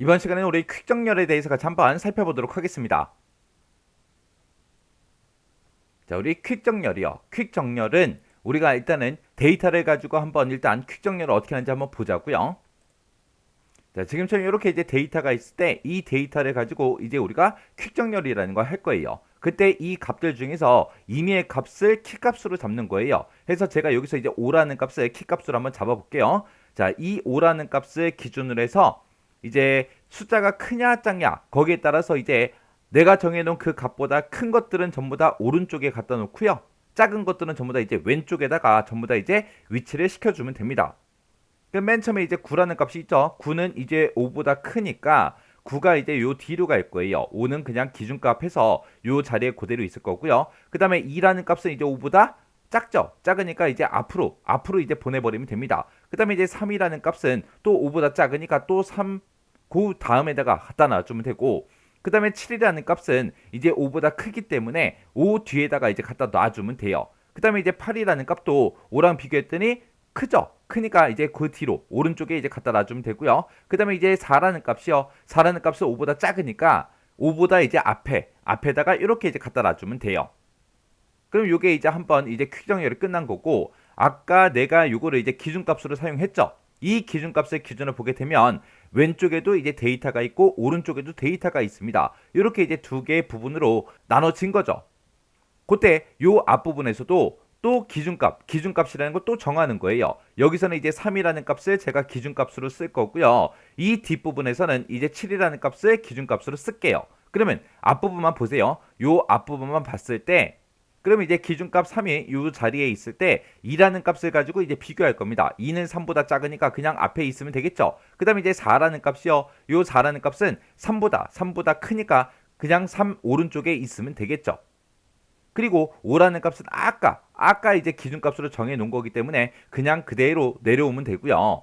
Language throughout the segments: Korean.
이번 시간에는 우리 퀵 정렬에 대해서 같이 한번 살펴보도록 하겠습니다. 자, 우리 퀵 정렬이요. 퀵 정렬은 우리가 일단은 데이터를 가지고 한번 일단 퀵 정렬을 어떻게 하는지 한번 보자고요. 자, 지금처럼 이렇게 이제 데이터가 있을 때 이 데이터를 가지고 이제 우리가 퀵 정렬이라는 걸 할 거예요. 그때 이 값들 중에서 임의의 값을 키 값으로 잡는 거예요. 그래서 제가 여기서 이제 5라는 값을 키 값으로 한번 잡아볼게요. 자, 이 5라는 값을 기준으로 해서 이제 숫자가 크냐 작냐 거기에 따라서 이제 내가 정해놓은 그 값보다 큰 것들은 전부 다 오른쪽에 갖다 놓고요. 작은 것들은 전부 다 이제 왼쪽에다가 전부 다 이제 위치를 시켜주면 됩니다. 맨 처음에 이제 9라는 값이 있죠. 9는 이제 5보다 크니까 9가 이제 요 뒤로 갈 거예요. 5는 그냥 기준값 해서 요 자리에 그대로 있을 거고요. 그 다음에 2라는 값은 이제 5보다 작죠. 작으니까 이제 앞으로 이제 보내버리면 됩니다. 그 다음에 이제 3이라는 값은 또 5보다 작으니까 또 3, 그 다음에다가 갖다 놔주면 되고, 그 다음에 7이라는 값은 이제 5보다 크기 때문에 5 뒤에다가 이제 갖다 놔주면 돼요. 그 다음에 이제 8이라는 값도 5랑 비교했더니 크죠? 크니까 이제 그 뒤로 오른쪽에 이제 갖다 놔주면 되고요. 그 다음에 이제 4라는 값이요. 4라는 값은 5보다 작으니까 5보다 이제 앞에다가 이렇게 이제 갖다 놔주면 돼요. 그럼 요게 이제 한번 이제 퀵 정렬이 끝난 거고, 아까 내가 요거를 이제 기준값으로 사용했죠. 이 기준값의 기준을 보게 되면 왼쪽에도 이제 데이터가 있고 오른쪽에도 데이터가 있습니다. 이렇게 이제 두 개의 부분으로 나눠진 거죠. 그때 요 앞부분에서도 또 기준값이라는 걸 또 정하는 거예요. 여기서는 이제 3이라는 값을 제가 기준값으로 쓸 거고요. 이 뒷부분에서는 이제 7이라는 값을 기준값으로 쓸게요. 그러면 앞부분만 보세요. 요 앞부분만 봤을 때, 그러면 이제 기준값 3이 이 자리에 있을 때 2라는 값을 가지고 이제 비교할 겁니다. 2는 3보다 작으니까 그냥 앞에 있으면 되겠죠. 그 다음에 이제 4라는 값이요. 이 4라는 값은 3보다 크니까 그냥 3 오른쪽에 있으면 되겠죠. 그리고 5라는 값은 아까 이제 기준값으로 정해 놓은 거기 때문에 그냥 그대로 내려오면 되고요.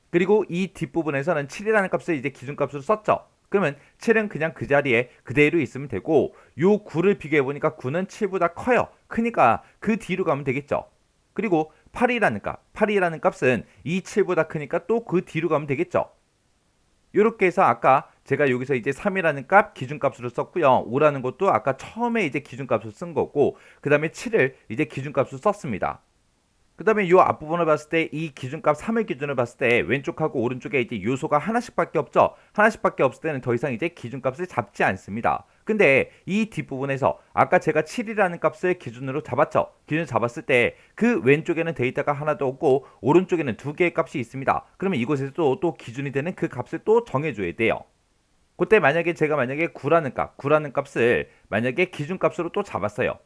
그리고 이 뒷부분에서는 7이라는 값을 이제 기준값으로 썼죠. 그러면 7은 그냥 그 자리에 그대로 있으면 되고, 요 9를 비교해 보니까 9는 7보다 커요. 크니까 그 뒤로 가면 되겠죠. 그리고 8이라는 값은 이 7보다 크니까 또 그 뒤로 가면 되겠죠. 이렇게 해서 아까 제가 여기서 이제 3이라는 값 기준값으로 썼고요. 5라는 것도 아까 처음에 이제 기준값으로 쓴 거고, 그 다음에 7을 이제 기준값으로 썼습니다. 그 다음에 이 앞부분을 봤을 때 이 기준값 3의 기준을 봤을 때 왼쪽하고 오른쪽에 이제 요소가 하나씩밖에 없죠. 하나씩밖에 없을 때는 더 이상 이제 기준값을 잡지 않습니다. 근데 이 뒷부분에서 아까 제가 7이라는 값을 기준으로 잡았죠. 기준 잡았을 때 그 왼쪽에는 데이터가 하나도 없고 오른쪽에는 두 개의 값이 있습니다. 그러면 이곳에서 또 기준이 되는 그 값을 또 정해줘야 돼요. 그때 만약에 제가 만약에 9라는 값을 만약에 기준값으로 또 잡았어요.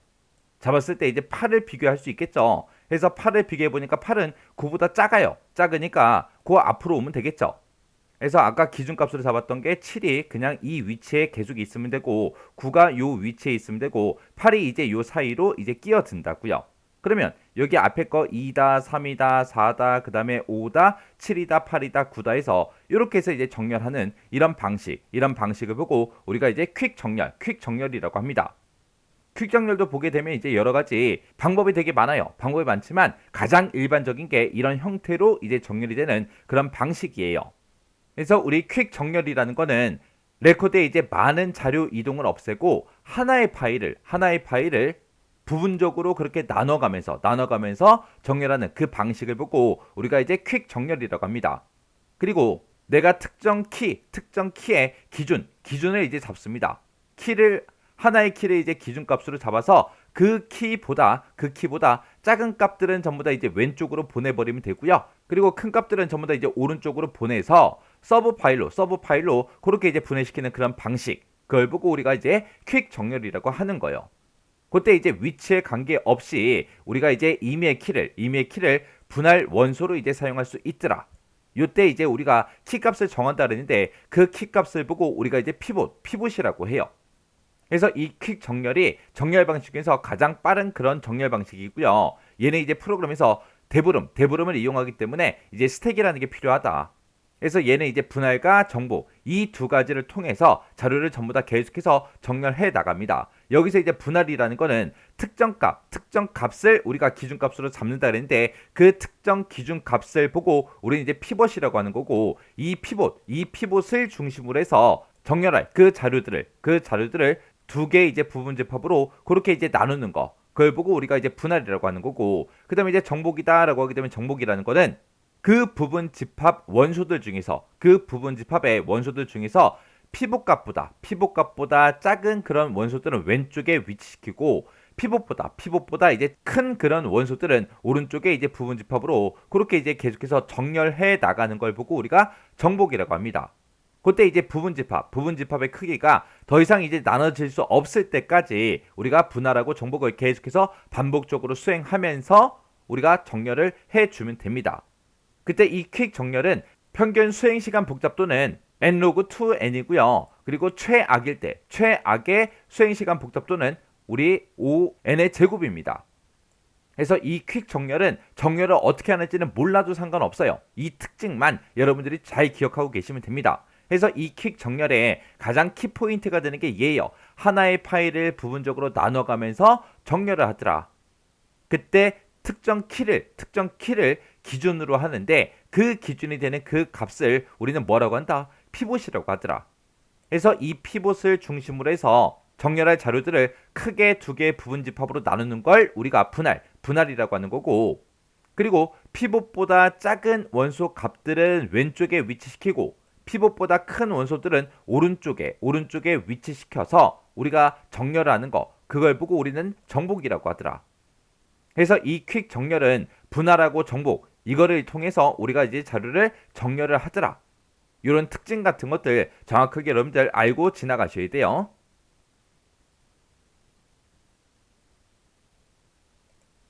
잡았을 때 이제 8을 비교할 수 있겠죠. 그래서 8을 비교해 보니까 8은 9보다 작아요. 작으니까 그 앞으로 오면 되겠죠. 그래서 아까 기준값으로 잡았던 게 7이 그냥 이 위치에 계속 있으면 되고, 9가 요 위치에 있으면 되고, 8이 이제 요 사이로 이제 끼어든다고요. 그러면 여기 앞에 거 2다, 3이다, 4다, 그 다음에 5다, 7이다, 8이다, 9다 해서 이렇게 해서 이제 정렬하는 이런 방식을 보고 우리가 이제 퀵 정렬이라고 합니다. 퀵 정렬도 보게 되면 이제 여러 가지 방법이 되게 많아요. 방법이 많지만 가장 일반적인 게 이런 형태로 이제 정렬이 되는 그런 방식이에요. 그래서 우리 퀵 정렬이라는 거는 레코드에 이제 많은 자료 이동을 없애고 하나의 파일을 부분적으로 그렇게 나눠가면서 정렬하는 그 방식을 보고 우리가 이제 퀵 정렬이라고 합니다. 그리고 내가 특정 키의 기준을 이제 잡습니다. 하나의 키를 이제 기준값으로 잡아서 그 키보다 작은 값들은 전부 다 이제 왼쪽으로 보내버리면 되고요. 그리고 큰 값들은 전부 다 이제 오른쪽으로 보내서 서브 파일로 그렇게 이제 분해시키는 그런 방식. 그걸 보고 우리가 이제 퀵 정렬이라고 하는 거예요. 그때 이제 위치에 관계없이 우리가 이제 임의의 키를 분할 원소로 이제 사용할 수 있더라. 요때 이제 우리가 키 값을 정한다 그랬는데 그 키 값을 보고 우리가 이제 피봇이라고 해요. 그래서 이 퀵 정렬이 정렬 방식 중에서 가장 빠른 그런 정렬 방식이고요. 얘는 이제 프로그램에서 대부름을 이용하기 때문에 이제 스택이라는 게 필요하다. 그래서 얘는 이제 분할과 정복 이 두 가지를 통해서 자료를 전부 다 계속해서 정렬해 나갑니다. 여기서 이제 분할이라는 거는 특정 값을 우리가 기준값으로 잡는다 그랬는데 그 특정 기준값을 보고 우리는 이제 피벗이라고 하는 거고 이 피벗을 중심으로 해서 정렬할 그 자료들을 두 개의 이제 부분집합으로 그렇게 이제 나누는 거. 그걸 보고 우리가 이제 분할이라고 하는 거고 그다음에 이제 정복이다라고 하게 되면 정복이라는 거는 그 부분 집합 원소들 중에서 그 부분 집합의 원소들 중에서 피봇값보다 작은 그런 원소들은 왼쪽에 위치시키고 피봇보다 이제 큰 그런 원소들은 오른쪽에 이제 부분 집합으로 그렇게 이제 계속해서 정렬해 나가는 걸 보고 우리가 정복이라고 합니다. 그때 이제 부분 집합의 크기가 더 이상 이제 나눠질 수 없을 때까지 우리가 분할하고 정복을 계속해서 반복적으로 수행하면서 우리가 정렬을 해주면 됩니다. 그때 이 퀵 정렬은 평균 수행시간 복잡도는 n-2n이고요. 그리고 최악의 수행시간 복잡도는 우리 5n의 제곱입니다. 그래서 이 퀵 정렬은 정렬을 어떻게 하는지는 몰라도 상관없어요. 이 특징만 여러분들이 잘 기억하고 계시면 됩니다. 그래서 이 퀵 정렬의 가장 키포인트가 되는 게 얘예요. 하나의 파일을 부분적으로 나눠가면서 정렬을 하더라. 그때 특정 키를 기준으로 하는데 그 기준이 되는 그 값을 우리는 뭐라고 한다? 피봇이라고 하더라. 그래서 이 피봇을 중심으로 해서 정렬할 자료들을 크게 두 개의 부분 집합으로 나누는 걸 우리가 분할이라고 하는 거고 그리고 피봇보다 작은 원소 값들은 왼쪽에 위치시키고 피봇보다 큰 원소들은 오른쪽에 위치시켜서 우리가 정렬을 하는 거 그걸 보고 우리는 정복이라고 하더라. 그래서 이 퀵 정렬은 분할하고 정복 이거를 통해서 우리가 이제 자료를 정렬을 하더라. 이런 특징 같은 것들 정확하게 여러분들 알고 지나가셔야 돼요.